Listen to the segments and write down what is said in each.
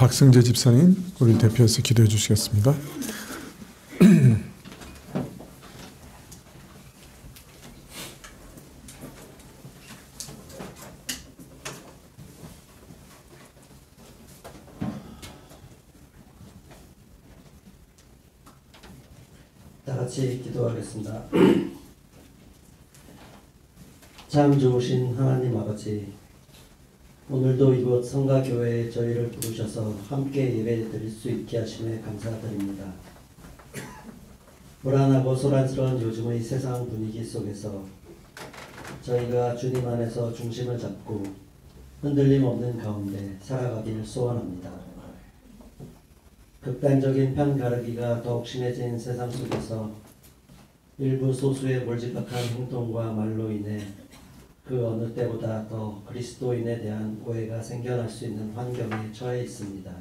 박승재 집사님, 우리 대표해서 기도해 주시겠습니다. 다 같이 기도하겠습니다. 참 좋으신 하나님 아버지, 오늘도 이곳 성가교회에 저희를 부르셔서 함께 예배드릴 수 있게 하심에 감사드립니다. 불안하고 소란스러운 요즘의 세상 분위기 속에서 저희가 주님 안에서 중심을 잡고 흔들림 없는 가운데 살아가길 소원합니다. 극단적인 편가르기가 더욱 심해진 세상 속에서 일부 소수의 몰집박한 행동과 말로 인해 그 어느 때보다 더 그리스도인에 대한 오해가 생겨날 수 있는 환경에 처해 있습니다.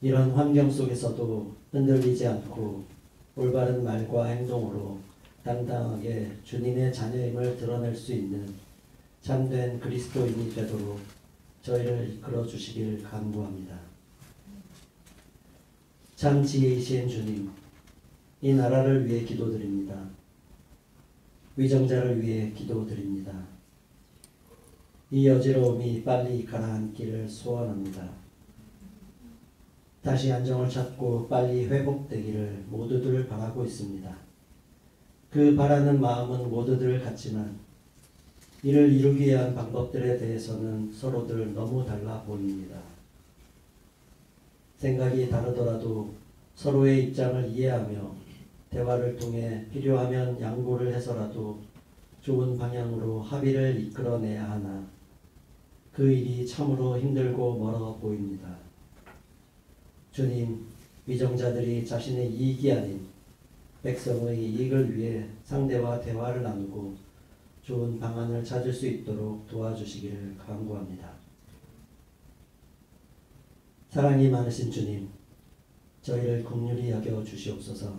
이런 환경 속에서도 흔들리지 않고 올바른 말과 행동으로 당당하게 주님의 자녀임을 드러낼 수 있는 참된 그리스도인이 되도록 저희를 이끌어 주시길 간구합니다. 참 지혜이신 주님, 이 나라를 위해 기도드립니다. 위정자를 위해 기도드립니다. 이 어지러움이 빨리 가라앉기를 소원합니다. 다시 안정을 찾고 빨리 회복되기를 모두들 바라고 있습니다. 그 바라는 마음은 모두들 같지만 이를 이루기 위한 방법들에 대해서는 서로들 너무 달라 보입니다. 생각이 다르더라도 서로의 입장을 이해하며 대화를 통해 필요하면 양보를 해서라도 좋은 방향으로 합의를 이끌어내야 하나 그 일이 참으로 힘들고 멀어 보입니다. 주님, 위정자들이 자신의 이익이 아닌 백성의 이익을 위해 상대와 대화를 나누고 좋은 방안을 찾을 수 있도록 도와주시기를 간구합니다. 사랑이 많으신 주님, 저희를 긍휼히 여겨 주시옵소서.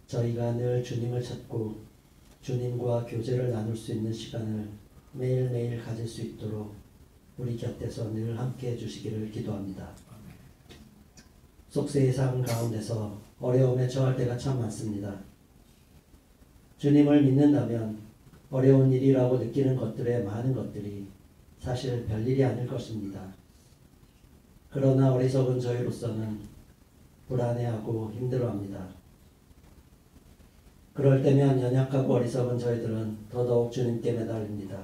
저희가 늘 주님을 찾고 주님과 교제를 나눌 수 있는 시간을 매일매일 가질 수 있도록 우리 곁에서 늘 함께해 주시기를 기도합니다. 속세의 삶 가운데서 어려움에 처할 때가 참 많습니다. 주님을 믿는다면 어려운 일이라고 느끼는 것들의 많은 것들이 사실 별일이 아닐 것입니다. 그러나 어리석은 저희로서는 불안해하고 힘들어합니다. 그럴 때면 연약하고 어리석은 저희들은 더더욱 주님께 매달립니다.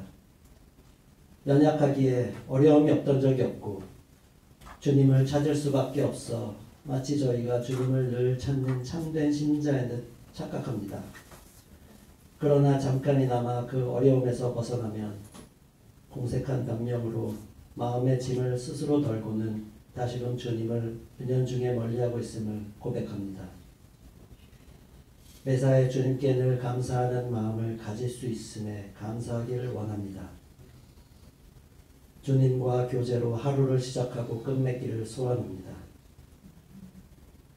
연약하기에 어려움이 없던 적이 없고 주님을 찾을 수밖에 없어 마치 저희가 주님을 늘 찾는 참된 신자인 듯 착각합니다. 그러나 잠깐이나마 그 어려움에서 벗어나면 공색한 변명으로 마음의 짐을 스스로 덜고는 다시금 주님을 은연중에 멀리하고 있음을 고백합니다. 매사에 주님께 늘 감사하는 마음을 가질 수 있음에 감사하기를 원합니다. 주님과 교제로 하루를 시작하고 끝맺기를 소원합니다.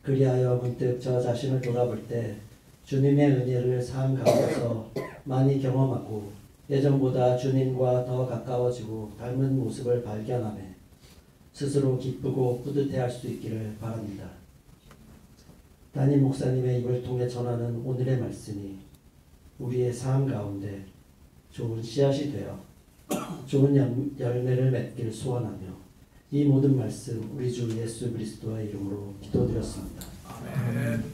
그리하여 문득 저 자신을 돌아볼 때 주님의 은혜를 삶 가운데서 많이 경험하고 예전보다 주님과 더 가까워지고 닮은 모습을 발견하며 스스로 기쁘고 뿌듯해할 수 있기를 바랍니다. 담임 목사님의 입을 통해 전하는 오늘의 말씀이 우리의 삶 가운데 좋은 씨앗이 되어 좋은 열매를 맺기를 소원하며 이 모든 말씀 우리 주 예수 그리스도의 이름으로 기도드렸습니다. 아멘.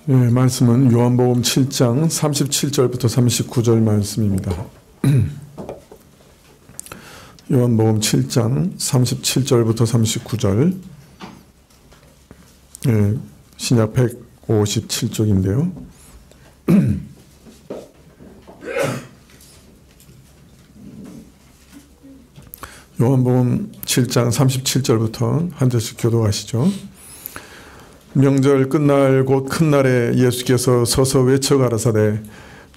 네, 말씀은 요한복음 7장 37절부터 39절 말씀입니다. 요한복음 7장 37절부터 39절, 네, 신약 157쪽인데요. 요한복음 7장 37절부터 한 절씩 교도하시죠. 명절 끝날 곧 큰 날에 예수께서 서서 외쳐 가라사대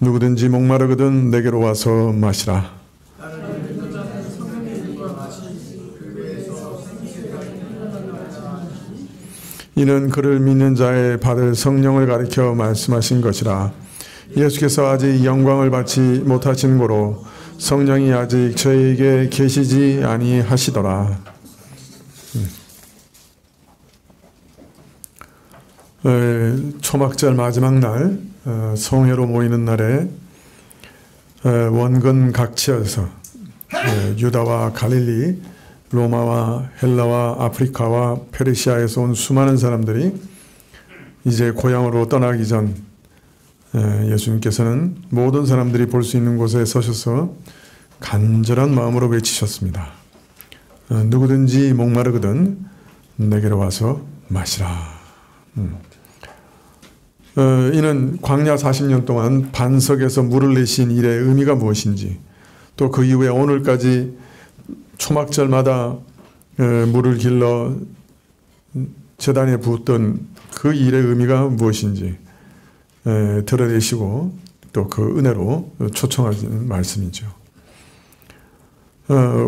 누구든지 목마르거든 내게로 와서 마시라. 이는 그를 믿는 자의 받을 성령을 가리켜 말씀하신 것이라. 예수께서 아직 영광을 받지 못하신 고로 성령이 아직 저희에게 계시지 아니하시더라. 초막절 마지막 날 성회로 모이는 날에 원근 각지에서 유다와 갈릴리, 로마와 헬라와 아프리카와 페르시아에서 온 수많은 사람들이 이제 고향으로 떠나기 전 예수님께서는 모든 사람들이 볼 수 있는 곳에 서셔서 간절한 마음으로 외치셨습니다. 누구든지 목마르거든 내게로 와서 마시라. 이는 광야 40년 동안 반석에서 물을 내신 일의 의미가 무엇인지, 또 그 이후에 오늘까지 초막절마다 물을 길러 제단에 붓던 그 일의 의미가 무엇인지 드러내시고 또 그 은혜로 초청하시는 말씀이죠.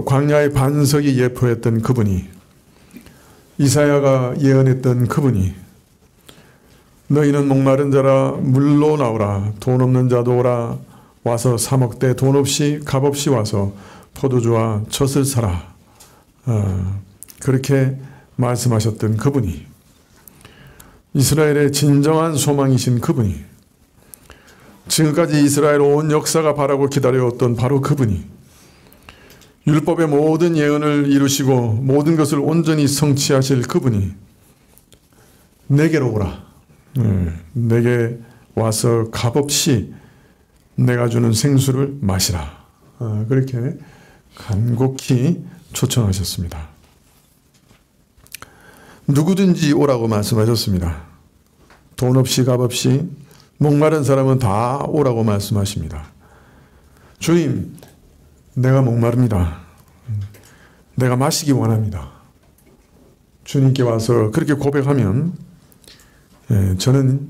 광야의 반석이 예표했던 그분이, 이사야가 예언했던 그분이, 너희는 목마른 자라 물로 나오라, 돈 없는 자도 오라, 와서 사 먹되 돈 없이 값 없이 와서 포도주와 젖을 사라, 그렇게 말씀하셨던 그분이, 이스라엘의 진정한 소망이신 그분이, 지금까지 이스라엘 온 역사가 바라고 기다려왔던 바로 그분이, 율법의 모든 예언을 이루시고 모든 것을 온전히 성취하실 그분이 내게로 오라, 내게 와서 값없이 내가 주는 생수를 마시라, 그렇게 간곡히 초청하셨습니다. 누구든지 오라고 말씀하셨습니다. 돈 없이 값 없이 목마른 사람은 다 오라고 말씀하십니다. 주님, 내가 목마릅니다. 내가 마시기 원합니다. 주님께 와서 그렇게 고백하면 저는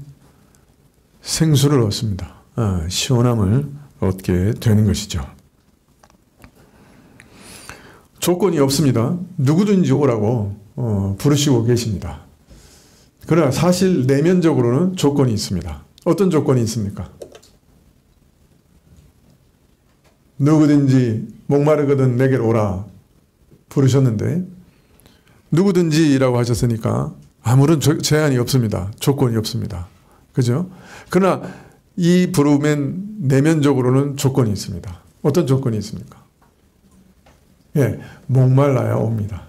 생수를 얻습니다. 시원함을 얻게 되는 것이죠. 조건이 없습니다. 누구든지 오라고 부르시고 계십니다. 그러나 사실 내면적으로는 조건이 있습니다. 어떤 조건이 있습니까? 누구든지 목마르거든 내게로 오라 부르셨는데, 누구든지라고 하셨으니까 아무런 제한이 없습니다. 조건이 없습니다. 그죠? 그러나 이 부르면 내면적으로는 조건이 있습니다. 어떤 조건이 있습니까? 예, 목말라야 옵니다.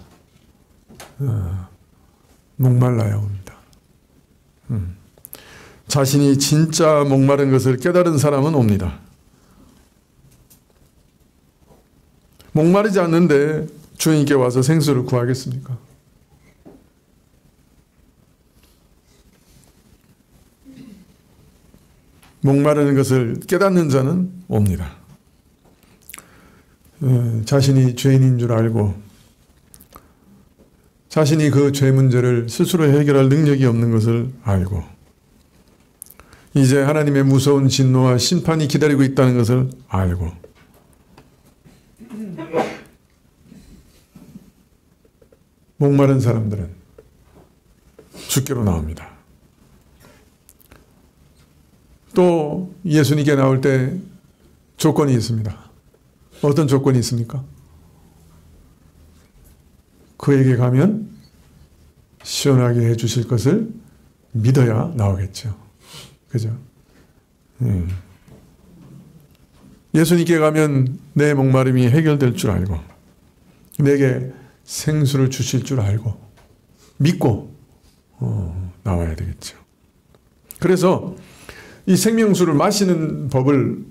목말라야 옵니다. 자신이 진짜 목마른 것을 깨달은 사람은 옵니다. 목마르지 않는데 주님께 와서 생수를 구하겠습니까? 목마르는 것을 깨닫는 자는 옵니다. 자신이 죄인인 줄 알고 자신이 그 죄 문제를 스스로 해결할 능력이 없는 것을 알고 이제 하나님의 무서운 진노와 심판이 기다리고 있다는 것을 알고 목마른 사람들은 주께로 나옵니다. 또 예수님께 나올 때 조건이 있습니다. 어떤 조건이 있습니까? 그에게 가면 시원하게 해주실 것을 믿어야 나오겠죠. 그죠? 예수님께 가면 내 목마름이 해결될 줄 알고 내게 생수를 주실 줄 알고 믿고 나와야 되겠죠. 그래서 이 생명수를 마시는 법을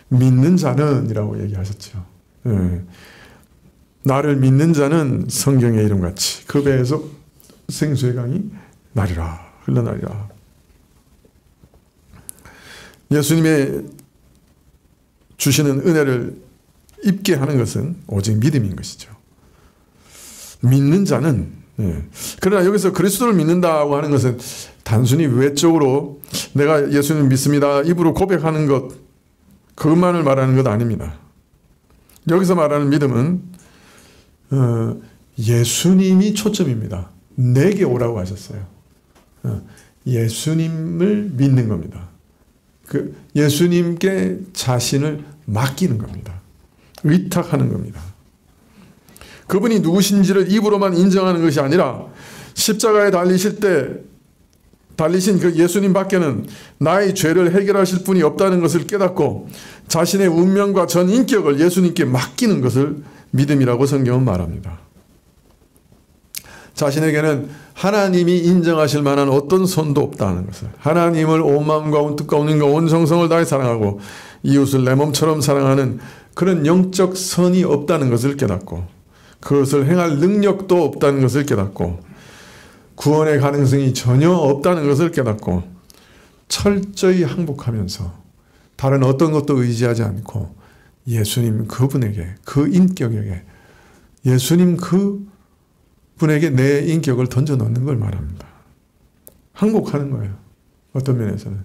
믿는 자는 이라고 얘기하셨죠. 나를 믿는 자는 성경의 이름같이 그 배에서 생수의 강이 나리라 흘러나리라. 예수님의 주시는 은혜를 입게 하는 것은 오직 믿음인 것이죠. 믿는 자는 그러나 여기서 그리스도를 믿는다고 하는 것은 단순히 외적으로 내가 예수님 믿습니다 입으로 고백하는 것 그것만을 말하는 것 아닙니다. 여기서 말하는 믿음은 예수님이 초점입니다. 내게 오라고 하셨어요. 예수님을 믿는 겁니다. 그 예수님께 자신을 맡기는 겁니다. 의탁하는 겁니다. 그분이 누구신지를 입으로만 인정하는 것이 아니라 십자가에 달리실 때 달리신 그 예수님 밖에는 나의 죄를 해결하실 분이 없다는 것을 깨닫고 자신의 운명과 전 인격을 예수님께 맡기는 것을 믿음이라고 성경은 말합니다. 자신에게는 하나님이 인정하실 만한 어떤 선도 없다는 것을, 하나님을 온 마음과 온 뜻과 온 힘과 온 정성을 다해 사랑하고 이웃을 내 몸처럼 사랑하는 그런 영적 선이 없다는 것을 깨닫고 그것을 행할 능력도 없다는 것을 깨닫고 구원의 가능성이 전혀 없다는 것을 깨닫고 철저히 항복하면서 다른 어떤 것도 의지하지 않고 예수님 그분에게, 그 인격에게, 예수님 그분에게 내 인격을 던져 넣는 걸 말합니다. 항복하는 거예요. 어떤 면에서는.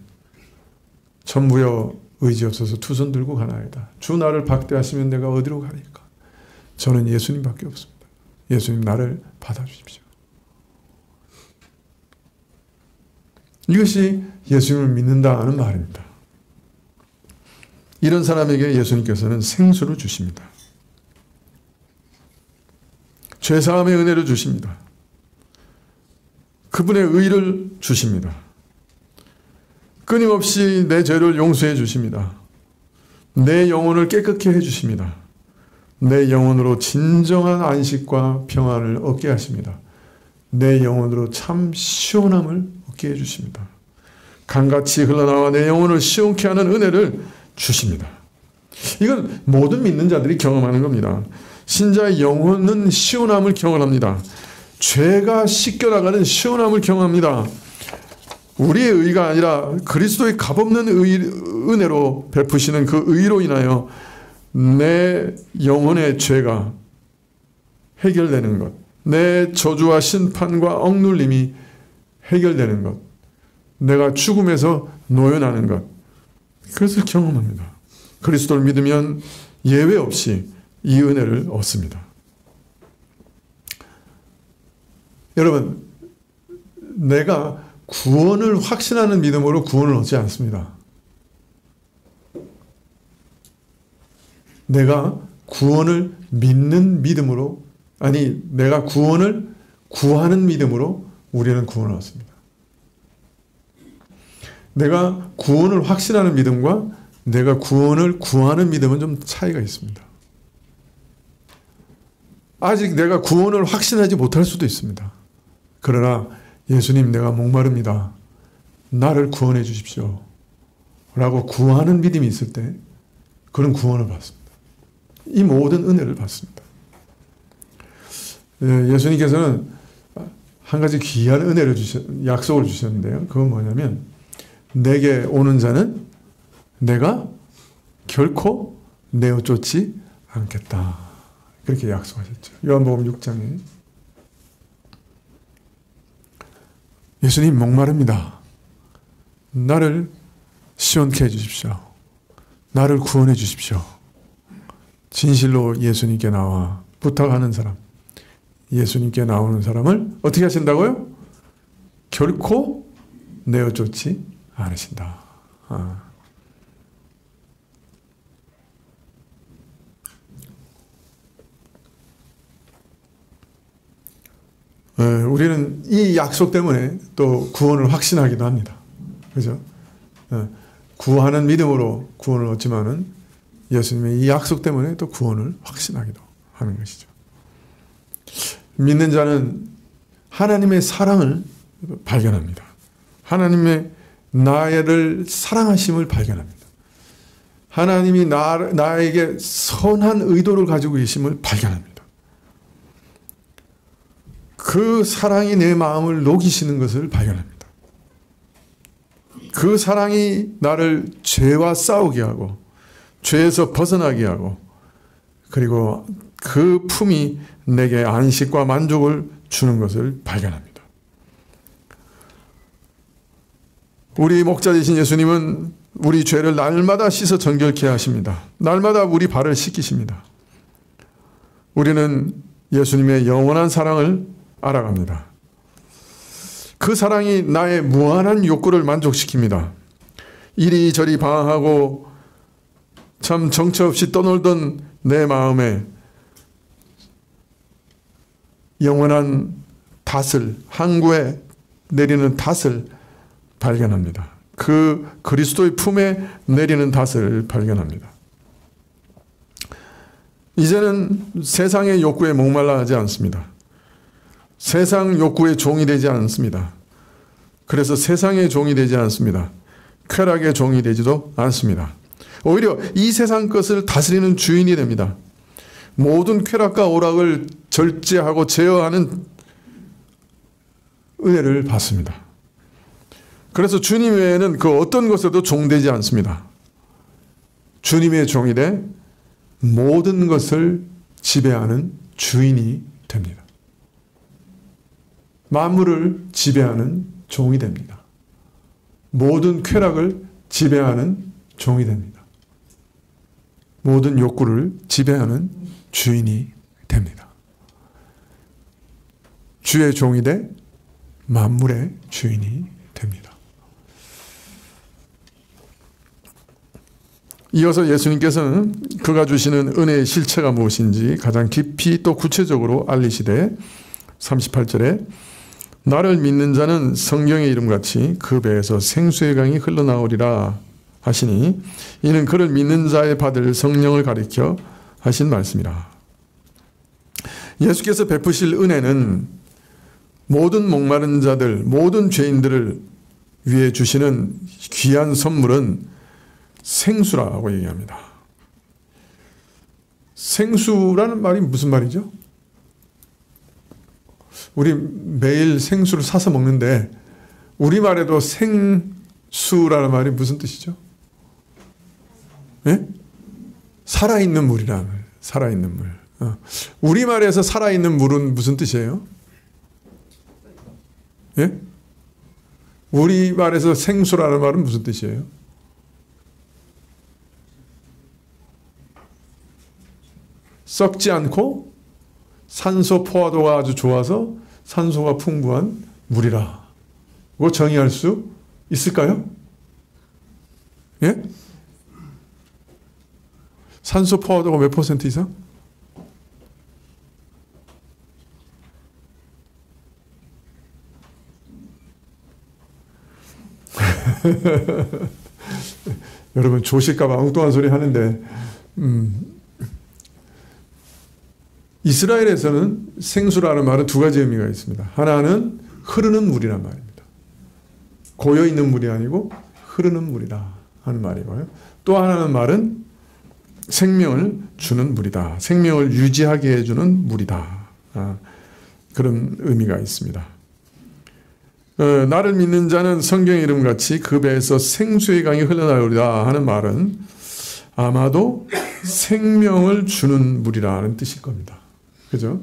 천부여 의지 없어서 두 손 들고 가나이다. 주 나를 박대하시면 내가 어디로 가니까. 저는 예수님밖에 없습니다. 예수님 나를 받아주십시오. 이것이 예수님을 믿는다는 말입니다. 이런 사람에게 예수님께서는 생수를 주십니다. 죄사함의 은혜를 주십니다. 그분의 의를 주십니다. 끊임없이 내 죄를 용서해 주십니다. 내 영혼을 깨끗게 해주십니다. 내 영혼으로 진정한 안식과 평안을 얻게 하십니다. 내 영혼으로 참 시원함을 얻게 해주십니다. 강같이 흘러나와 내 영혼을 시원케 하는 은혜를 주십니다. 이건 모든 믿는 자들이 경험하는 겁니다. 신자의 영혼은 시원함을 경험합니다. 죄가 씻겨나가는 시원함을 경험합니다. 우리의 의가 아니라 그리스도의 값없는 은혜로 베푸시는 그 의로 인하여 내 영혼의 죄가 해결되는 것, 내 저주와 심판과 억눌림이 해결되는 것, 내가 죽음에서 노연하는 것, 그것을 경험합니다. 그리스도를 믿으면 예외 없이 이 은혜를 얻습니다. 여러분, 내가 구원을 확신하는 믿음으로 구원을 얻지 않습니다. 내가 구원을 믿는 믿음으로, 아니 내가 구원을 구하는 믿음으로 우리는 구원을 얻습니다. 내가 구원을 확신하는 믿음과 내가 구원을 구하는 믿음은 좀 차이가 있습니다. 아직 내가 구원을 확신하지 못할 수도 있습니다. 그러나 예수님 내가 목마릅니다. 나를 구원해 주십시오. 라고 구하는 믿음이 있을 때 그런 구원을 받습니다. 이 모든 은혜를 받습니다. 예수님께서는 한 가지 귀한 은혜를 약속을 주셨는데요. 그건 뭐냐면 내게 오는 자는 내가 결코 내어 쫓지 않겠다. 그렇게 약속하셨죠. 요한복음 6장에 예수님 목마릅니다. 나를 시원케 해주십시오. 나를 구원해 주십시오. 진실로 예수님께 나와 부탁하는 사람, 예수님께 나오는 사람을 어떻게 하신다고요? 결코 내어 쫓지 않으신다. 우리는 이 약속 때문에 또 구원을 확신하기도 합니다. 그죠? 구하는 믿음으로 구원을 얻지만은 예수님의 이 약속 때문에 또 구원을 확신하기도 하는 것이죠. 믿는 자는 하나님의 사랑을 발견합니다. 하나님의 나를 사랑하심을 발견합니다. 하나님이 나에게 선한 의도를 가지고 계심을 발견합니다. 그 사랑이 내 마음을 녹이시는 것을 발견합니다. 그 사랑이 나를 죄와 싸우게 하고 죄에서 벗어나게 하고 그리고 그 품이 내게 안식과 만족을 주는 것을 발견합니다. 우리 목자 되신 예수님은 우리 죄를 날마다 씻어 정결케 하십니다. 날마다 우리 발을 씻기십니다. 우리는 예수님의 영원한 사랑을 알아갑니다. 그 사랑이 나의 무한한 욕구를 만족시킵니다. 이리저리 방황하고 참 정처 없이 떠놀던 내 마음에 영원한 닷을, 항구에 내리는 닷을 발견합니다. 그 그리스도의 품에 내리는 닷을 발견합니다. 이제는 세상의 욕구에 목말라 하지 않습니다. 세상 욕구의 종이 되지 않습니다. 그래서 세상의 종이 되지 않습니다. 쾌락의 종이 되지도 않습니다. 오히려 이 세상 것을 다스리는 주인이 됩니다. 모든 쾌락과 오락을 절제하고 제어하는 은혜를 받습니다. 그래서 주님 외에는 그 어떤 것에도 종되지 않습니다. 주님의 종이 돼 모든 것을 지배하는 주인이 됩니다. 만물을 지배하는 종이 됩니다. 모든 쾌락을 지배하는 종이 됩니다. 모든 욕구를 지배하는 주인이 됩니다. 주의 종이 돼 만물의 주인이 됩니다. 이어서 예수님께서는 그가 주시는 은혜의 실체가 무엇인지 가장 깊이 또 구체적으로 알리시되 38절에 나를 믿는 자는 성경의 이름같이 그 배에서 생수의 강이 흘러나오리라 하시니 이는 그를 믿는 자에 받을 성령을 가리켜 하신 말씀이라. 예수께서 베푸실 은혜는 모든 목마른 자들, 모든 죄인들을 위해 주시는 귀한 선물은 생수라고 얘기합니다. 생수라는 말이 무슨 말이죠? 우리 매일 생수를 사서 먹는데 우리말에도 생수라는 말이 무슨 뜻이죠? 예? 살아있는 물이라는 말. 살아있는 물. 우리말에서 살아있는 물은 무슨 뜻이에요? 예? 우리말에서 생수라는 말은 무슨 뜻이에요? 썩지 않고 산소 포화도가 아주 좋아서 산소가 풍부한 물이라. 그거 정의할 수 있을까요? 예? 산소 포화도가 몇 퍼센트 이상? 여러분 조실까봐 엉뚱한 소리 하는데 이스라엘에서는 생수라는 말은 두 가지 의미가 있습니다. 하나는 흐르는 물이란 말입니다. 고여있는 물이 아니고 흐르는 물이다 하는 말이고요. 또 하나는 말은 생명을 주는 물이다. 생명을 유지하게 해주는 물이다. 그런 의미가 있습니다. 나를 믿는 자는 성경의 이름같이 그 배에서 생수의 강이 흘러나오리라 하는 말은 아마도 생명을 주는 물이라는 뜻일 겁니다. 그죠?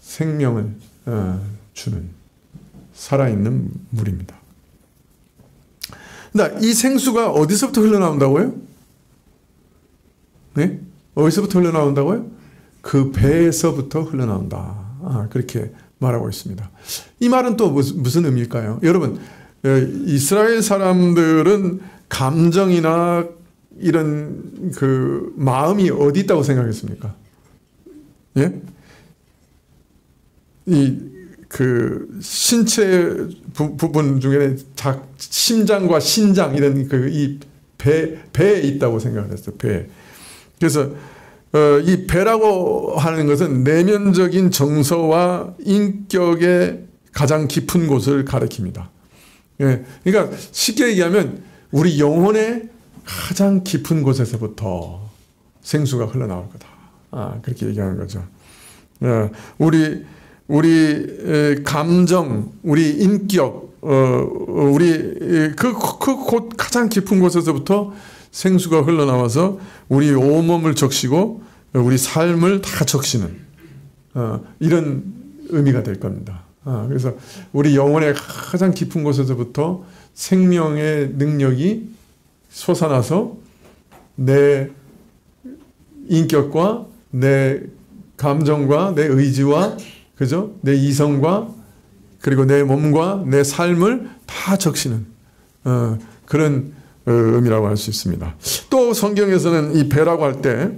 생명을 주는 살아있는 물입니다. 이 생수가 어디서부터 흘러나온다고요? 네? 어디서부터 흘러나온다고요? 그 배에서부터 흘러나온다. 그렇게 말하고 있습니다. 이 말은 또 무슨 의미일까요? 여러분, 이스라엘 사람들은 감정이나 이런 그 마음이 어디 있다고 생각했습니까? 예? 그 신체 부분 중에 심장과 신장 이런 이 배에 있다고 생각을 했어요. 배. 그래서 이 배라고 하는 것은 내면적인 정서와 인격의 가장 깊은 곳을 가리킵니다. 예, 그러니까 쉽게 얘기하면 우리 영혼의 가장 깊은 곳에서부터 생수가 흘러나올 거다. 그렇게 얘기하는 거죠. 우리 감정, 우리 인격, 우리 그 가장 깊은 곳에서부터 생수가 흘러나와서 우리 온몸을 적시고 우리 삶을 다 적시는 이런 의미가 될 겁니다. 그래서 우리 영혼의 가장 깊은 곳에서부터 생명의 능력이 솟아나서 내 인격과 내 감정과 내 의지와 그죠? 내 이성과 그리고 내 몸과 내 삶을 다 적시는 그런 의미라고 할 수 있습니다. 또 성경에서는 이 배라고 할 때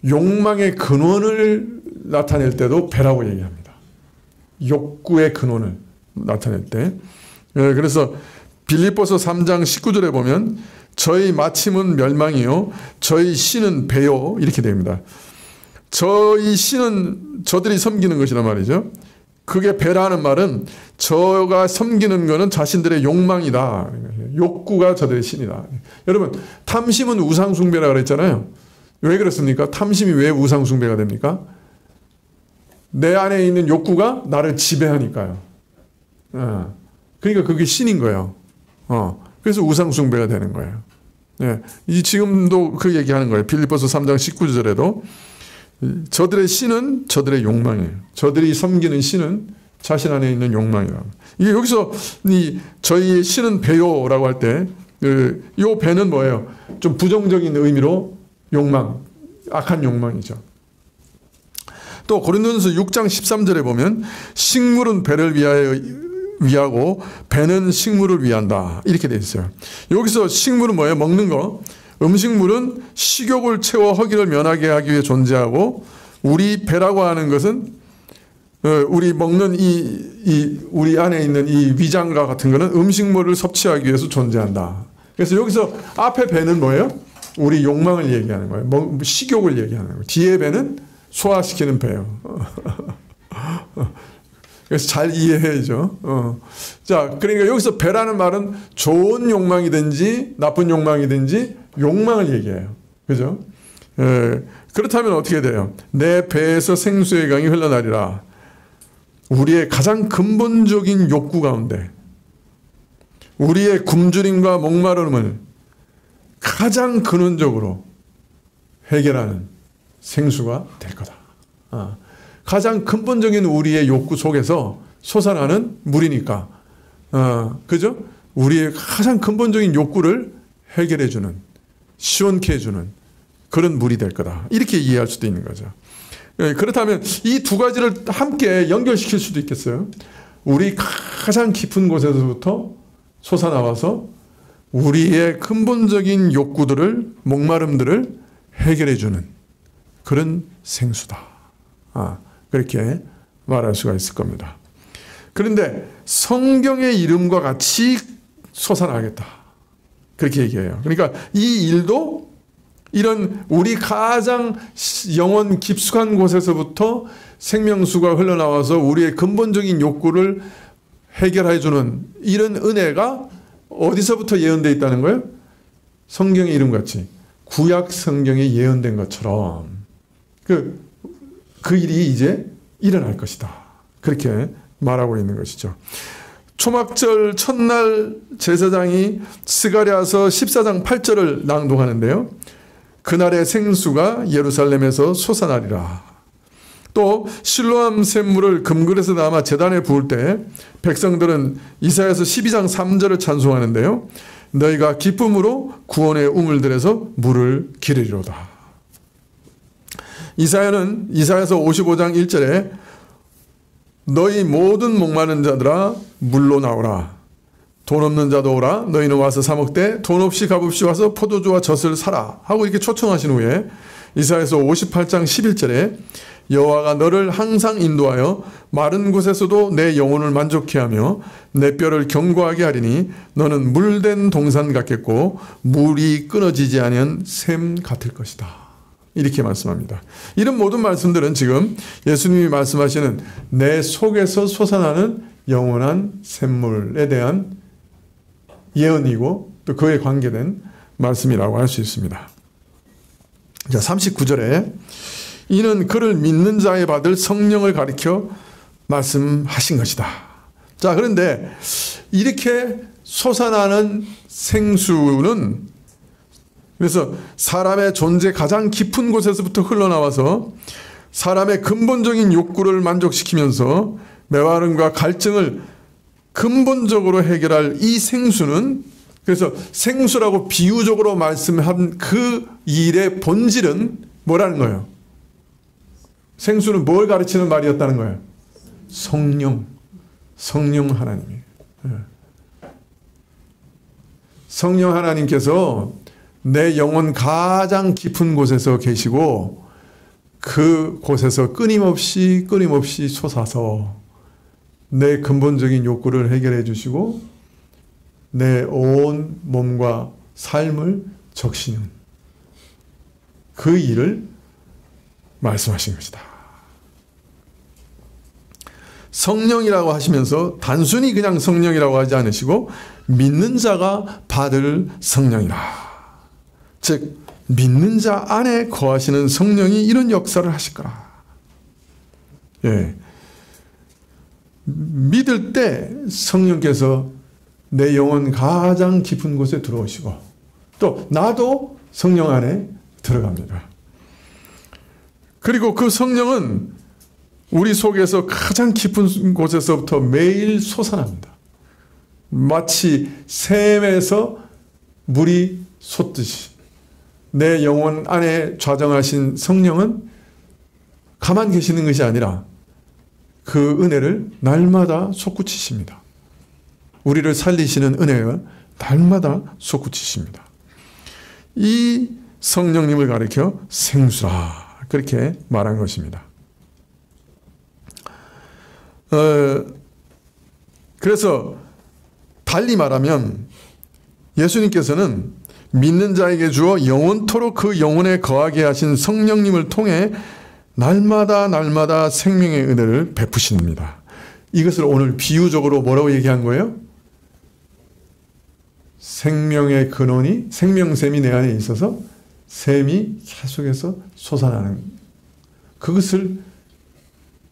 욕망의 근원을 나타낼 때도 배라고 얘기합니다. 욕구의 근원을 나타낼 때. 그래서 빌립보서 3장 19절에 보면 저희 마침은 멸망이요 저희 신은 배요 이렇게 됩니다. 저희 신은 저들이 섬기는 것이란 말이죠. 그게 배라는 말은 저가 섬기는 것은 자신들의 욕망이다. 욕구가 저들의 신이다. 여러분 탐심은 우상숭배라고 그랬잖아요. 왜 그렇습니까? 탐심이 왜 우상숭배가 됩니까? 내 안에 있는 욕구가 나를 지배하니까요. 그러니까 그게 신인 거예요. 그래서 우상숭배가 되는 거예요. 이 지금도 그 얘기하는 거예요. 빌립보서 3장 19절에도 저들의 신은 저들의 욕망이에요. 저들이 섬기는 신은 자신 안에 있는 욕망이라고. 이게 여기서 저희 신은 배요라고 할 때, 요 배는 뭐예요? 좀 부정적인 의미로 욕망, 악한 욕망이죠. 또 고린도전서 6장 13절에 보면 식물은 배를 위하고 배는 식물을 위한다. 이렇게 돼 있어요. 여기서 식물은 뭐예요? 먹는 거. 음식물은 식욕을 채워 허기를 면하게 하기 위해 존재하고, 우리 배라고 하는 것은 우리 먹는 우리 안에 있는 이 위장과 같은 거는 음식물을 섭취하기 위해서 존재한다. 그래서 여기서 앞에 배는 뭐예요? 우리 욕망을 얘기하는 거예요. 식욕을 얘기하는 거예요. 뒤에 배는 소화시키는 배예요. 그래서 잘 이해해야죠. 자, 그러니까 여기서 배라는 말은 좋은 욕망이든지 나쁜 욕망이든지 욕망을 얘기해요. 그죠? 그렇다면 어떻게 돼요? 내 배에서 생수의 강이 흘러나리라. 우리의 가장 근본적인 욕구 가운데 우리의 굶주림과 목마름을 가장 근원적으로 해결하는 생수가 될 거다. 가장 근본적인 우리의 욕구 속에서 솟아나는 물이니까, 그죠? 우리의 가장 근본적인 욕구를 해결해주는, 시원케 해주는 그런 물이 될 거다. 이렇게 이해할 수도 있는 거죠. 그렇다면 이 두 가지를 함께 연결시킬 수도 있겠어요. 우리 가장 깊은 곳에서부터 솟아나와서 우리의 근본적인 욕구들을, 목마름들을 해결해주는 그런 생수다. 그렇게 말할 수가 있을 겁니다. 그런데 성경의 이름과 같이 솟아나겠다. 그렇게 얘기해요. 그러니까 이 일도 이런 우리 가장 영혼 깊숙한 곳에서부터 생명수가 흘러나와서 우리의 근본적인 욕구를 해결해주는 이런 은혜가 어디서부터 예언되어 있다는 거예요? 성경의 이름같이 구약 성경에 예언된 것처럼 그 일이 이제 일어날 것이다. 그렇게 말하고 있는 것이죠. 초막절 첫날 제사장이 스가랴서 14장 8절을 낭독하는데요. 그날의 생수가 예루살렘에서 솟아나리라. 또 실로암 샘물을 금그릇에 담아 제단에 부을 때 백성들은 이사야서 12장 3절을 찬송하는데요. 너희가 기쁨으로 구원의 우물들에서 물을 기르리로다. 이사야는 이사야서 55장 1절에 너희 모든 목마른 자들아 물로 나오라. 돈 없는 자도 오라. 너희는 와서 사 먹되 돈 없이 값없이 와서 포도주와 젖을 사라 하고 이렇게 초청하신 후에 이사야서 58장 11절에 여호와가 너를 항상 인도하여 마른 곳에서도 내 영혼을 만족케 하며 내 뼈를 견고하게 하리니 너는 물된 동산 같겠고 물이 끊어지지 않은 샘 같을 것이다. 이렇게 말씀합니다. 이런 모든 말씀들은 지금 예수님이 말씀하시는 내 속에서 솟아나는 영원한 샘물에 대한 예언이고 또 그에 관계된 말씀이라고 할 수 있습니다. 자, 39절에 이는 그를 믿는 자에 받을 성령을 가리켜 말씀하신 것이다. 자, 그런데 이렇게 솟아나는 생수는 그래서 사람의 존재 가장 깊은 곳에서부터 흘러나와서 사람의 근본적인 욕구를 만족시키면서 메마름과 갈증을 근본적으로 해결할 이 생수는 그래서 생수라고 비유적으로 말씀한 그 일의 본질은 뭐라는 거예요? 생수는 뭘 가르치는 말이었다는 거예요? 성령 하나님이에요. 성령 하나님께서 내 영혼 가장 깊은 곳에서 계시고 그 곳에서 끊임없이 솟아서 내 근본적인 욕구를 해결해 주시고 내 온 몸과 삶을 적시는 그 일을 말씀하신 것이다. 성령이라고 하시면서 단순히 그냥 성령이라고 하지 않으시고 믿는 자가 받을 성령이라. 즉 믿는 자 안에 거하시는 성령이 이런 역사를 하실 거라. 예. 믿을 때 성령께서 내 영혼 가장 깊은 곳에 들어오시고 또 나도 성령 안에 들어갑니다. 그리고 그 성령은 우리 속에서 가장 깊은 곳에서부터 매일 솟아납니다. 마치 샘에서 물이 솟듯이 내 영혼 안에 좌정하신 성령은 가만 계시는 것이 아니라 그 은혜를 날마다 솟구치십니다. 우리를 살리시는 은혜가 날마다 솟구치십니다. 이 성령님을 가리켜 생수라 그렇게 말한 것입니다. 그래서 달리 말하면 예수님께서는 믿는 자에게 주어 영원토록 그 영혼에 거하게 하신 성령님을 통해 날마다 생명의 은혜를 베푸십니다. 이것을 오늘 비유적으로 뭐라고 얘기한 거예요? 생명의 근원이 생명샘이 내 안에 있어서 샘이 계속해서 솟아나는 그것을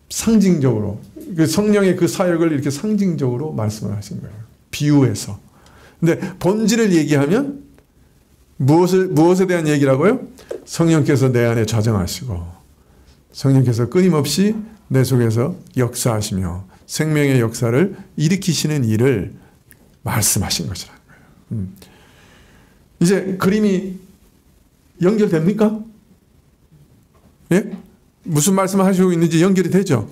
상징적으로 그 성령의 그 사역을 이렇게 상징적으로 말씀을 하신 거예요. 비유해서. 근데 본질을 얘기하면 무엇에 대한 얘기라고요? 성령께서 내 안에 좌정하시고 성령께서 끊임없이 내 속에서 역사하시며 생명의 역사를 일으키시는 일을 말씀하신 것이라는 거예요. 이제 그림이 연결됩니까? 예? 무슨 말씀을 하시고 있는지 연결이 되죠?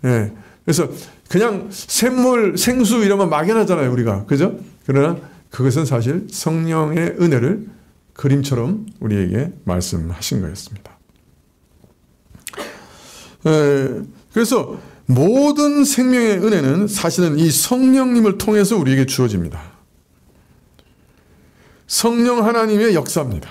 예. 그래서 그냥 샘물, 생수 이러면 막연하잖아요, 우리가. 그죠? 그러나 그것은 사실 성령의 은혜를 그림처럼 우리에게 말씀하신 거였습니다. 그래서 모든 생명의 은혜는 사실은 이 성령님을 통해서 우리에게 주어집니다. 성령 하나님의 역사입니다.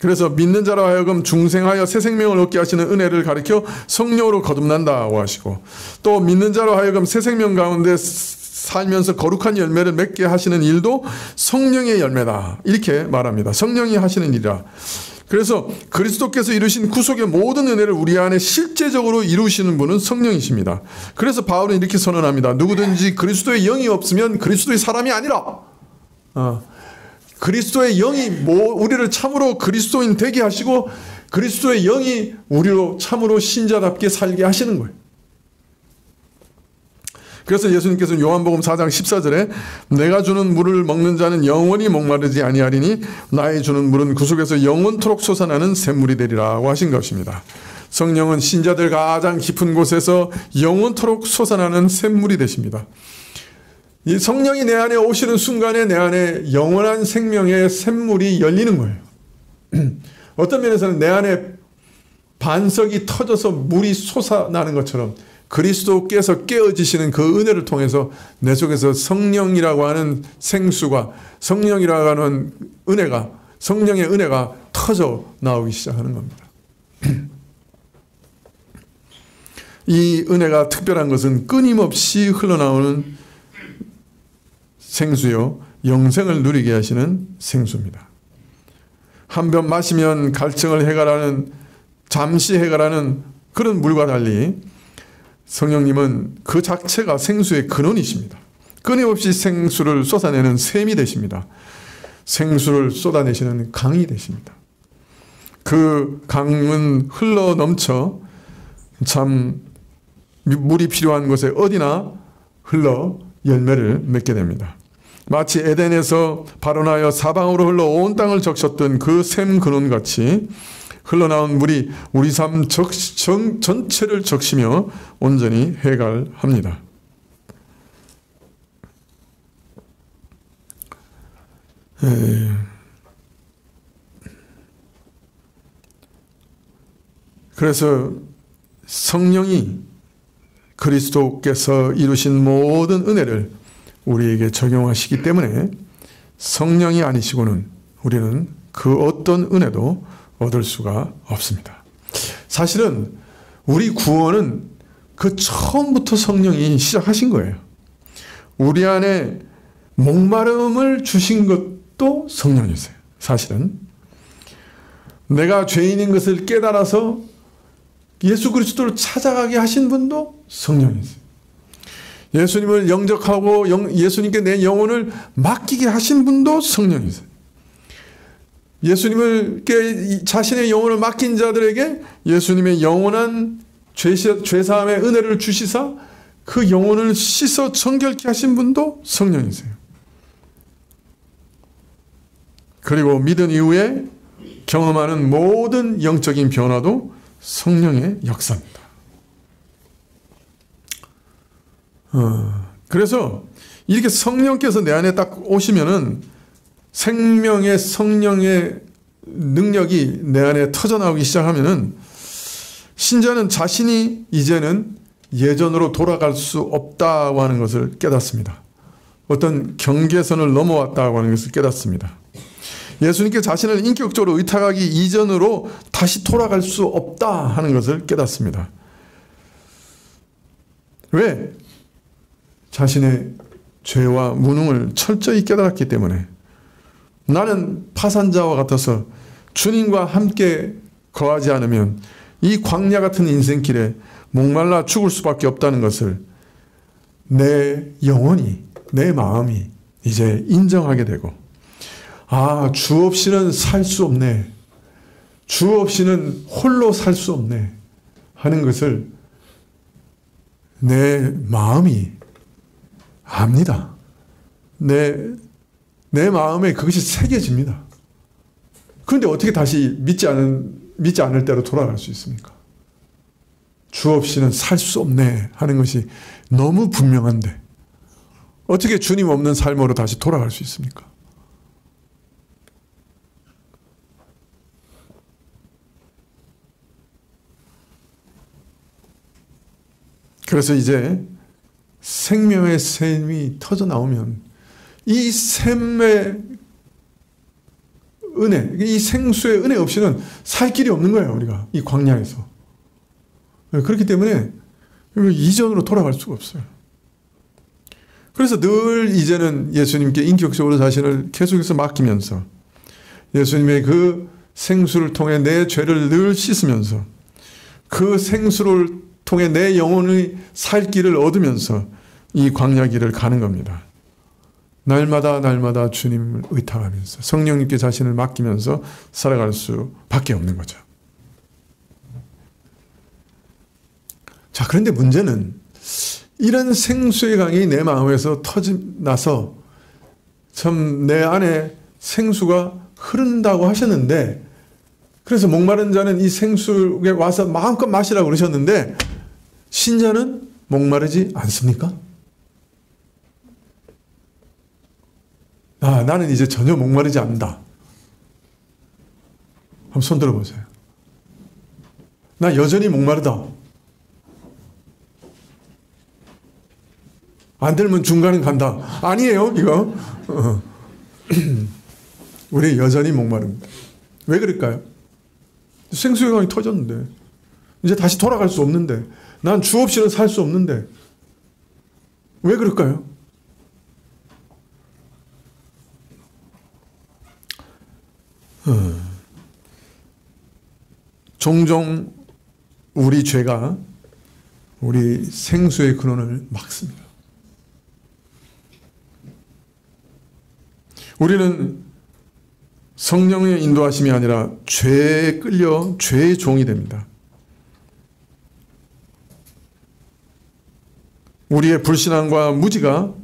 그래서 믿는 자로 하여금 중생하여 새 생명을 얻게 하시는 은혜를 가리켜 성령으로 거듭난다고 하시고 또 믿는 자로 하여금 새 생명 가운데 살면서 거룩한 열매를 맺게 하시는 일도 성령의 열매다 이렇게 말합니다. 성령이 하시는 일이라. 그래서 그리스도께서 이루신 구속의 모든 은혜를 우리 안에 실제적으로 이루시는 분은 성령이십니다. 그래서 바울은 이렇게 선언합니다. 누구든지 그리스도의 영이 없으면 그리스도의 사람이 아니라 그리스도의 영이 우리를 참으로 그리스도인 되게 하시고 그리스도의 영이 우리로 참으로 신자답게 살게 하시는 거예요. 그래서 예수님께서는 요한복음 4장 14절에 내가 주는 물을 먹는 자는 영원히 목마르지 아니하리니 나의 주는 물은 그 속에서 영원토록 솟아나는 샘물이 되리라고 하신 것입니다. 성령은 신자들 가장 깊은 곳에서 영원토록 솟아나는 샘물이 되십니다. 이 성령이 내 안에 오시는 순간에 내 안에 영원한 생명의 샘물이 열리는 거예요. 어떤 면에서는 내 안에 반석이 터져서 물이 솟아나는 것처럼 그리스도께서 깨어지시는 그 은혜를 통해서 내 속에서 성령이라고 하는 생수가 성령이라고 하는 은혜가 성령의 은혜가 터져 나오기 시작하는 겁니다. 이 은혜가 특별한 것은 끊임없이 흘러나오는 생수요 영생을 누리게 하시는 생수입니다. 한 번 마시면 갈증을 해결하는 잠시 해결하는 그런 물과 달리 성령님은 그 자체가 생수의 근원이십니다. 끊임없이 생수를 쏟아내는 샘이 되십니다. 생수를 쏟아내시는 강이 되십니다. 그 강은 흘러 넘쳐 참 물이 필요한 곳에 어디나 흘러 열매를 맺게 됩니다. 마치 에덴에서 발원하여 사방으로 흘러 온 땅을 적셨던 그 샘 근원같이 흘러나온 물이 우리 삶 전체를 적시며 온전히 해갈합니다. 그래서 성령이 그리스도께서 이루신 모든 은혜를 우리에게 적용하시기 때문에 성령이 아니시고는 우리는 그 어떤 은혜도 얻을 수가 없습니다. 사실은 우리 구원은 그 처음부터 성령이 시작하신 거예요. 우리 안에 목마름을 주신 것도 성령이세요. 사실은 내가 죄인인 것을 깨달아서 예수 그리스도를 찾아가게 하신 분도 성령이세요. 예수님을 영접하고 예수님께 내 영혼을 맡기게 하신 분도 성령이세요. 예수님께 자신의 영혼을 맡긴 자들에게 예수님의 영원한 죄사함의 은혜를 주시사 그 영혼을 씻어 정결케 하신 분도 성령이세요. 그리고 믿은 이후에 경험하는 모든 영적인 변화도 성령의 역사입니다. 그래서 이렇게 성령께서 내 안에 딱 오시면은 생명의 성령의 능력이 내 안에 터져나오기 시작하면은 신자는 자신이 이제는 예전으로 돌아갈 수 없다고 하는 것을 깨닫습니다. 어떤 경계선을 넘어왔다고 하는 것을 깨닫습니다. 예수님께 자신을 인격적으로 의탁하기 이전으로 다시 돌아갈 수 없다 하는 것을 깨닫습니다. 왜? 자신의 죄와 무능을 철저히 깨달았기 때문에 나는 파산자와 같아서 주님과 함께 거하지 않으면 이 광야 같은 인생길에 목말라 죽을 수밖에 없다는 것을 내 영혼이, 내 마음이 이제 인정하게 되고, 아, 주 없이는 살 수 없네, 주 없이는 홀로 살 수 없네 하는 것을 내 마음이 압니다. 내 마음에 그것이 새겨집니다. 그런데 어떻게 다시 믿지 않을 때로 돌아갈 수 있습니까? 주 없이는 살 수 없네 하는 것이 너무 분명한데 어떻게 주님 없는 삶으로 다시 돌아갈 수 있습니까? 그래서 이제 생명의 샘이 터져 나오면 이 샘의 은혜, 이 생수의 은혜 없이는 살 길이 없는 거예요, 우리가. 이 광야에서. 그렇기 때문에 이전으로 돌아갈 수가 없어요. 그래서 늘 이제는 예수님께 인격적으로 자신을 계속해서 맡기면서 예수님의 그 생수를 통해 내 죄를 늘 씻으면서 그 생수를 통해 내 영혼의 살 길을 얻으면서 이 광야 길을 가는 겁니다. 날마다 주님을 의탁하면서 성령님께 자신을 맡기면서 살아갈 수밖에 없는 거죠. 자, 그런데 문제는 이런 생수의 강이 내 마음에서 터지나서 참 내 안에 생수가 흐른다고 하셨는데, 그래서 목마른 자는 이 생수에 와서 마음껏 마시라고 그러셨는데 신자는 목마르지 않습니까? 아, 나는 이제 전혀 목마르지 않는다. 한번 손 들어보세요. 나 여전히 목마르다. 안 들면 중간은 간다. 아니에요, 이거. 우리 여전히 목마릅니다. 왜 그럴까요? 생수의 강이 터졌는데, 이제 다시 돌아갈 수 없는데, 난 주 없이는 살 수 없는데, 왜 그럴까요? 종종 우리 죄가 우리 생수의 근원을 막습니다. 우리는 성령의 인도하심이 아니라 죄에 끌려 죄의 종이 됩니다. 우리의 불신앙과 무지가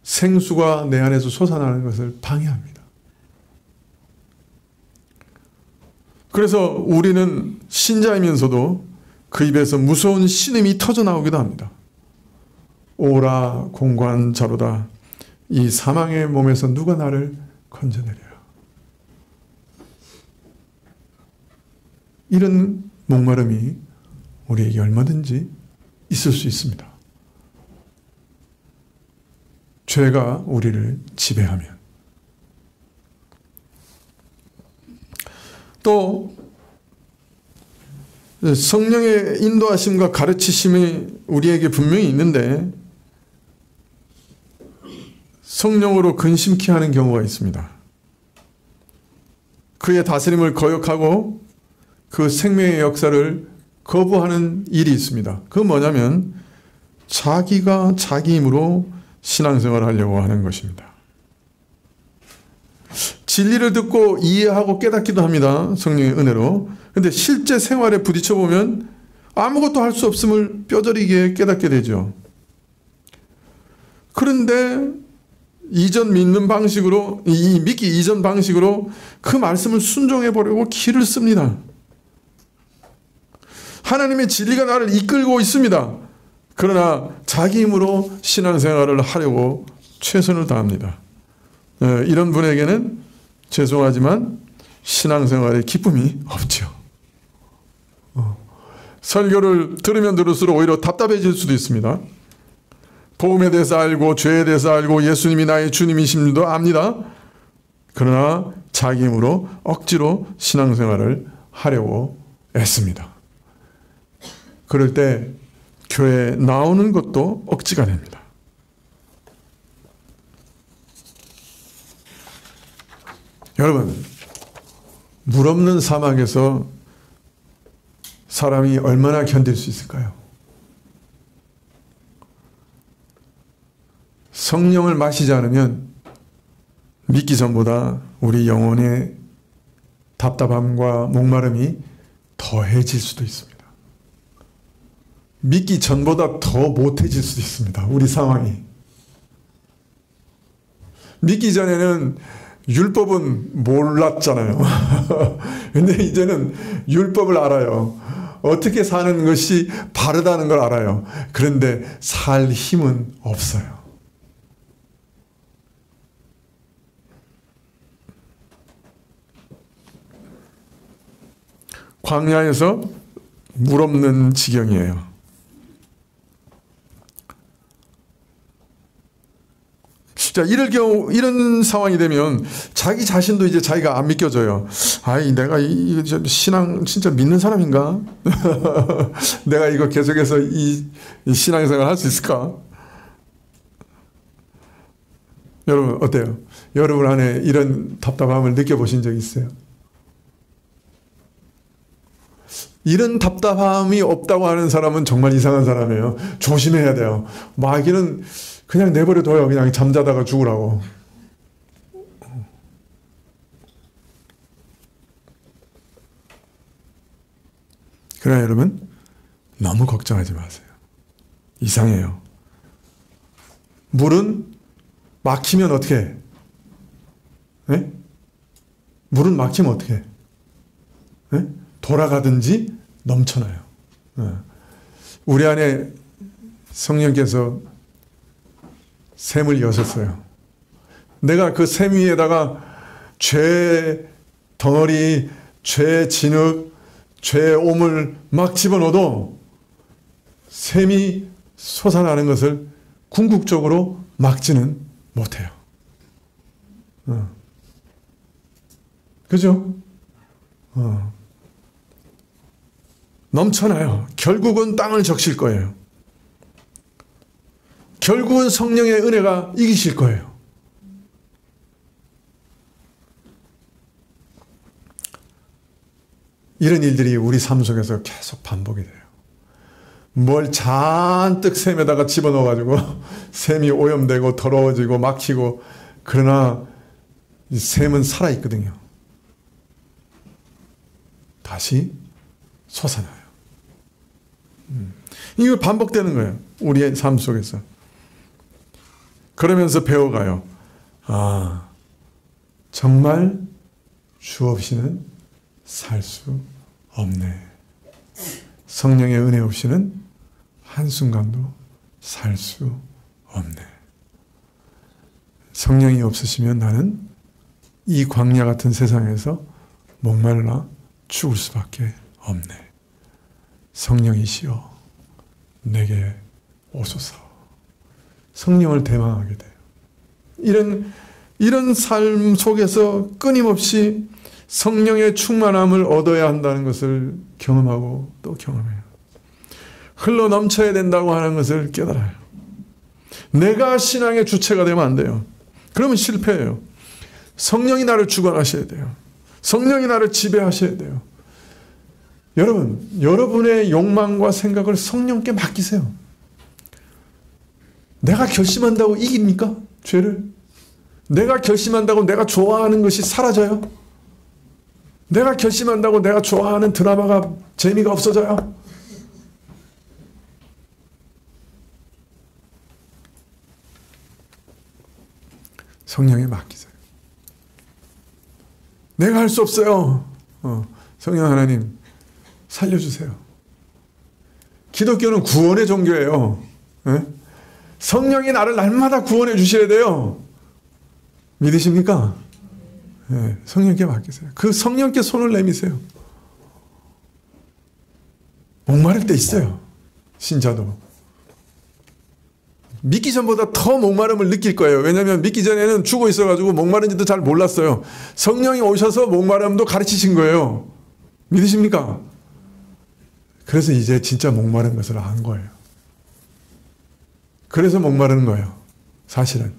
생수가 내 안에서 솟아나는 것을 방해합니다. 그래서 우리는 신자이면서도 그 입에서 무서운 신음이 터져나오기도 합니다. 오라 공관자로다. 이 사망의 몸에서 누가 나를 건져내리라. 이런 목마름이 우리에게 얼마든지 있을 수 있습니다. 죄가 우리를 지배하면. 또 성령의 인도하심과 가르치심이 우리에게 분명히 있는데 성령으로 근심케 하는 경우가 있습니다. 그의 다스림을 거역하고 그 생명의 역사를 거부하는 일이 있습니다. 그건 뭐냐면 자기가 자기 힘으로 신앙생활을 하려고 하는 것입니다. 진리를 듣고 이해하고 깨닫기도 합니다. 성령의 은혜로. 근데 실제 생활에 부딪혀 보면 아무것도 할 수 없음을 뼈저리게 깨닫게 되죠. 그런데 이전 믿는 방식으로, 믿기 이전 방식으로 그 말씀을 순종해 보려고 기를 씁니다. 하나님의 진리가 나를 이끌고 있습니다. 그러나 자기 힘으로 신앙생활을 하려고 최선을 다합니다. 이런 분에게는 죄송하지만 신앙생활에 기쁨이 없죠. 설교를 들으면 들을수록 오히려 답답해질 수도 있습니다. 복음에 대해서 알고 죄에 대해서 알고 예수님이 나의 주님이심도 압니다. 그러나 자기 힘으로 억지로 신앙생활을 하려고 애씁니다. 그럴 때 교회에 나오는 것도 억지가 됩니다. 여러분, 물 없는 사막에서 사람이 얼마나 견딜 수 있을까요? 성령을 마시지 않으면 믿기 전보다 우리 영혼의 답답함과 목마름이 더해질 수도 있습니다. 믿기 전보다 더 못해질 수도 있습니다. 우리 상황이. 믿기 전에는 율법은 몰랐잖아요. 근데 이제는 율법을 알아요. 어떻게 사는 것이 바르다는 걸 알아요. 그런데 살 힘은 없어요. 광야에서 물 없는 지경이에요. 자, 이런 상황이 되면 자기 자신도 이제 자기가 안 믿겨져요. 아이, 내가 이 신앙 진짜 믿는 사람인가? 내가 이거 계속해서 이 신앙생활 할 수 있을까? 여러분, 어때요? 여러분 안에 이런 답답함을 느껴보신 적 있어요? 이런 답답함이 없다고 하는 사람은 정말 이상한 사람이에요. 조심해야 돼요. 마귀는 그냥 내버려둬요. 그냥 잠자다가 죽으라고. 그러나 여러분, 너무 걱정하지 마세요. 이상해요. 물은 막히면 어떻게 해? 네? 물은 막히면 어떻게 해? 네? 돌아가든지 넘쳐나요. 우리 안에 성령께서 샘을 여셨어요. 내가 그 샘 위에다가 죄 덩어리, 죄 진흙, 죄 오물 막 집어넣어도 샘이 솟아나는 것을 궁극적으로 막지는 못해요. 그죠? 넘쳐나요. 결국은 땅을 적실 거예요. 결국은 성령의 은혜가 이기실 거예요. 이런 일들이 우리 삶 속에서 계속 반복이 돼요. 뭘 잔뜩 샘에다가 집어넣어가지고 샘이 오염되고 더러워지고 막히고, 그러나 이 샘은 살아있거든요. 다시 솟아나요. 이거 반복되는 거예요. 우리의 삶 속에서. 그러면서 배워가요. 아, 정말 주 없이는 살 수 없네. 성령의 은혜 없이는 한순간도 살 수 없네. 성령이 없으시면 나는 이 광야 같은 세상에서 목말라 죽을 수밖에 없네. 성령이시여 내게 오소서. 성령을 대망하게 돼요. 이런 삶 속에서 끊임없이 성령의 충만함을 얻어야 한다는 것을 경험하고 또 경험해요. 흘러 넘쳐야 된다고 하는 것을 깨달아요. 내가 신앙의 주체가 되면 안 돼요. 그러면 실패해요. 성령이 나를 주관하셔야 돼요. 성령이 나를 지배하셔야 돼요. 여러분, 여러분의 욕망과 생각을 성령께 맡기세요. 내가 결심한다고 이깁니까? 죄를? 내가 결심한다고 내가 좋아하는 것이 사라져요? 내가 결심한다고 내가 좋아하는 드라마가 재미가 없어져요? 성령에 맡기세요. 내가 할 수 없어요. 성령 하나님 살려주세요. 기독교는 구원의 종교예요. 네? 성령이 나를 날마다 구원해 주셔야 돼요. 믿으십니까? 네, 성령께 맡기세요. 그 성령께 손을 내미세요. 목마를 때 있어요. 신자도. 믿기 전보다 더 목마름을 느낄 거예요. 왜냐하면 믿기 전에는 죽어 있어가지고 목마른지도 잘 몰랐어요. 성령이 오셔서 목마름도 가르치신 거예요. 믿으십니까? 그래서 이제 진짜 목마른 것을 안 거예요. 그래서 목마르는 거예요. 사실은.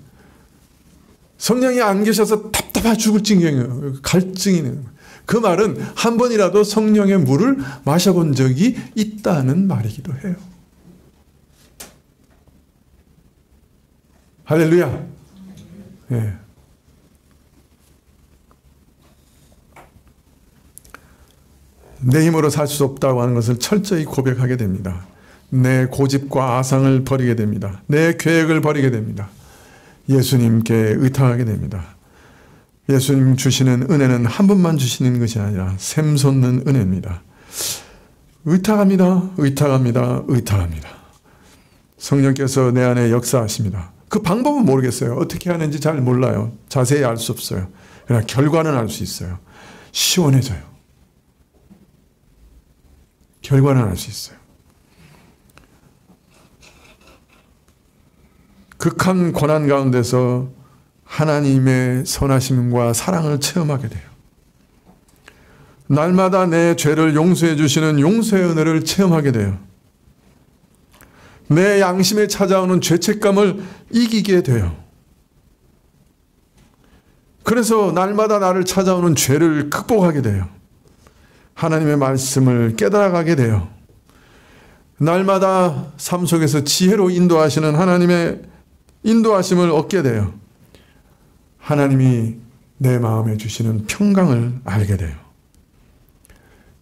성령이 안 계셔서 답답해 죽을 지경이에요. 갈증이네요. 그 말은 한 번이라도 성령의 물을 마셔본 적이 있다는 말이기도 해요. 할렐루야. 예. 내 힘으로 살 수 없다고 하는 것을 철저히 고백하게 됩니다. 내 고집과 아상을 버리게 됩니다. 내 계획을 버리게 됩니다. 예수님께 의탁하게 됩니다. 예수님 주시는 은혜는 한 번만 주시는 것이 아니라 샘솟는 은혜입니다. 의탁합니다. 의탁합니다. 의탁합니다. 성령께서 내 안에 역사하십니다. 그 방법은 모르겠어요. 어떻게 하는지 잘 몰라요. 자세히 알 수 없어요. 그러나 결과는 알 수 있어요. 시원해져요. 결과는 알 수 있어요. 극한 고난 가운데서 하나님의 선하심과 사랑을 체험하게 돼요. 날마다 내 죄를 용서해 주시는 용서의 은혜를 체험하게 돼요. 내 양심에 찾아오는 죄책감을 이기게 돼요. 그래서 날마다 나를 찾아오는 죄를 극복하게 돼요. 하나님의 말씀을 깨달아가게 돼요. 날마다 삶 속에서 지혜로 인도하시는 하나님의 인도하심을 얻게 돼요. 하나님이 내 마음에 주시는 평강을 알게 돼요.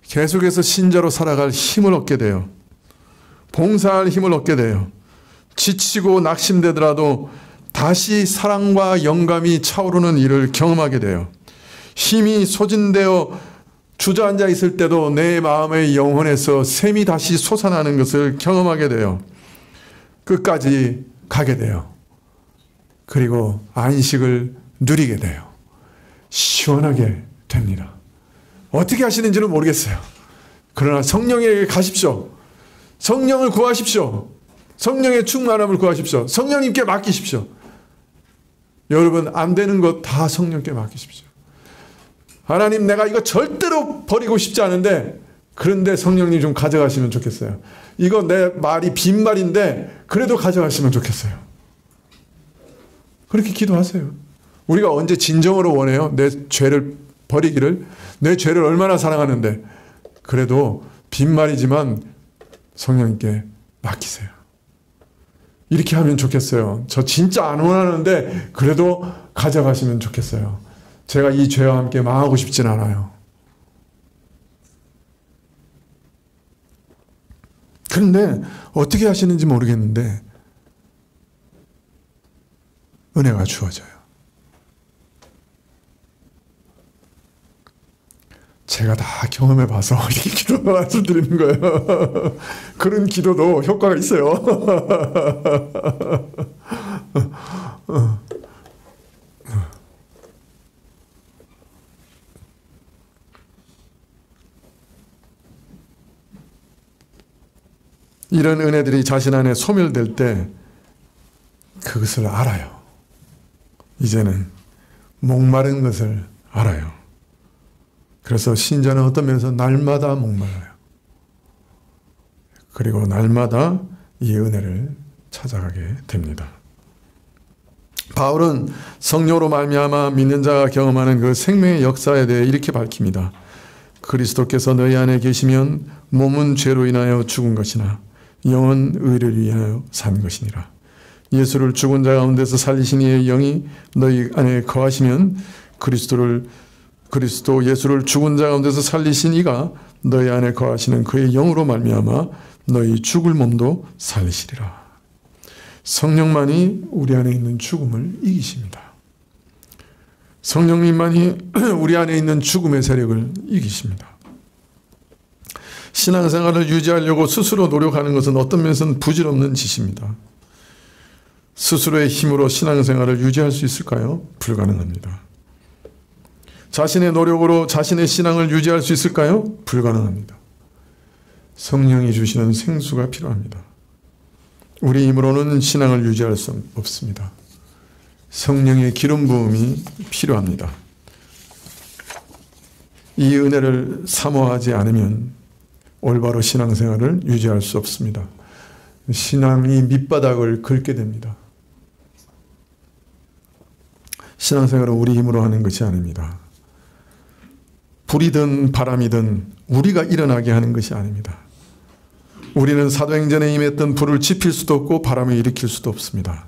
계속해서 신자로 살아갈 힘을 얻게 돼요. 봉사할 힘을 얻게 돼요. 지치고 낙심되더라도 다시 사랑과 영감이 차오르는 일을 경험하게 돼요. 힘이 소진되어 주저앉아 있을 때도 내 마음의 영혼에서 샘이 다시 솟아나는 것을 경험하게 돼요. 끝까지 가게 돼요. 그리고 안식을 누리게 돼요. 시원하게 됩니다. 어떻게 하시는지는 모르겠어요. 그러나 성령에게 가십시오. 성령을 구하십시오. 성령의 충만함을 구하십시오. 성령님께 맡기십시오. 여러분, 안 되는 것 다 성령께 맡기십시오. 하나님, 내가 이거 절대로 버리고 싶지 않은데, 그런데 성령님 좀 가져가시면 좋겠어요. 이거 내 말이 빈말인데 그래도 가져가시면 좋겠어요. 그렇게 기도하세요. 우리가 언제 진정으로 원해요? 내 죄를 버리기를. 내 죄를 얼마나 사랑하는데. 그래도 빈말이지만 성령님께 맡기세요. 이렇게 하면 좋겠어요. 저 진짜 안 원하는데 그래도 가져가시면 좋겠어요. 제가 이 죄와 함께 망하고 싶진 않아요. 그런데 어떻게 하시는지 모르겠는데 은혜가 주어져요. 제가 다 경험해 봐서 이렇게 기도 말씀드리는 거예요. 그런 기도도 효과가 있어요. 이런 은혜들이 자신 안에 소멸될 때 그것을 알아요. 이제는 목마른 것을 알아요. 그래서 신자는 어떤 면에서 날마다 목말라요. 그리고 날마다 이 은혜를 찾아가게 됩니다. 바울은 성령으로 말미암아 믿는 자가 경험하는 그 생명의 역사에 대해 이렇게 밝힙니다. 그리스도께서 너희 안에 계시면 몸은 죄로 인하여 죽은 것이나 영은 의를 위하여 산 것이니라. 예수를 죽은 자 가운데서 살리신 이의 영이 너희 안에 거하시면 그리스도 예수를 죽은 자 가운데서 살리신 이가 너희 안에 거하시는 그의 영으로 말미암아 너희 죽을 몸도 살리시리라. 성령만이 우리 안에 있는 죽음을 이기십니다. 성령님만이 우리 안에 있는 죽음의 세력을 이기십니다. 신앙생활을 유지하려고 스스로 노력하는 것은 어떤 면에서는 부질없는 짓입니다. 스스로의 힘으로 신앙생활을 유지할 수 있을까요? 불가능합니다. 자신의 노력으로 자신의 신앙을 유지할 수 있을까요? 불가능합니다. 성령이 주시는 생수가 필요합니다. 우리 힘으로는 신앙을 유지할 수 없습니다. 성령의 기름 부음이 필요합니다. 이 은혜를 사모하지 않으면 올바로 신앙생활을 유지할 수 없습니다. 신앙이 밑바닥을 긁게 됩니다. 신앙생활은 우리 힘으로 하는 것이 아닙니다. 불이든 바람이든 우리가 일어나게 하는 것이 아닙니다. 우리는 사도행전에 임했던 불을 지필 수도 없고 바람을 일으킬 수도 없습니다.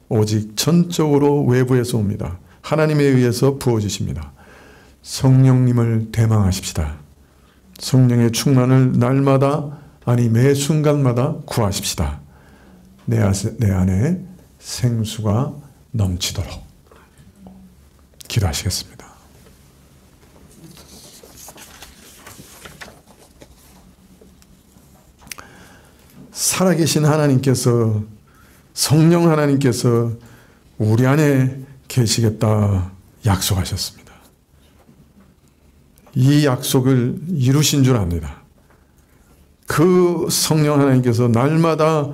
오직 전적으로 외부에서 옵니다. 하나님에 의해서 부어주십니다. 성령님을 대망하십시다. 성령의 충만을 날마다 아니 매 순간마다 구하십시다. 내 안에 생수가 넘치도록 기도하시겠습니다. 살아계신 하나님께서 성령 하나님께서 우리 안에 계시겠다 약속하셨습니다. 이 약속을 이루신 줄 압니다. 그 성령 하나님께서 날마다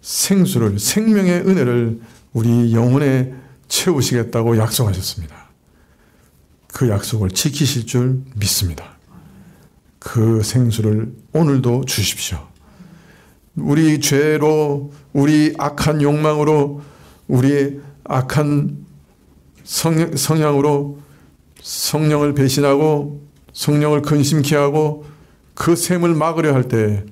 생수를, 생명의 은혜를 우리 영혼에 채우시겠다고 약속하셨습니다. 그 약속을 지키실 줄 믿습니다. 그 생수를 오늘도 주십시오. 우리 죄로, 우리 악한 욕망으로, 우리 악한 성향으로 성령을 배신하고 성령을 근심케 하고 그 샘을 막으려 할 때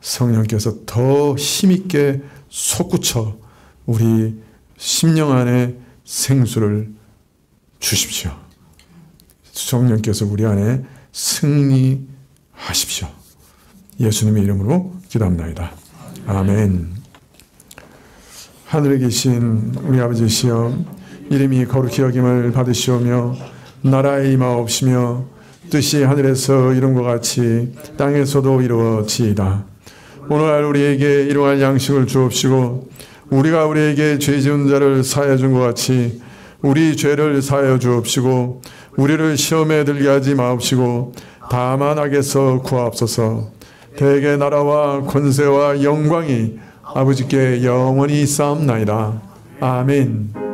성령께서 더 힘있게 솟구쳐 우리 심령 안에 생수를 주십시오. 성령께서 우리 안에 승리하십시오. 예수님의 이름으로 기도합니다. 아멘. 하늘에 계신 우리 아버지시여, 이름이 거룩히 여김을 받으시오며 나라의 임하옵시며 뜻이 하늘에서 이룬 것 같이 땅에서도 이루어지이다. 오늘 우리에게 일용할 양식을 주옵시고 우리가 우리에게 죄 지은 자를 사하여 준 것 같이 우리 죄를 사하여 주옵시고 우리를 시험에 들게 하지 마옵시고 다만 악에서 구하옵소서. 대개 나라와 권세와 영광이 아버지께 영원히 쌓옵나이다. 아멘.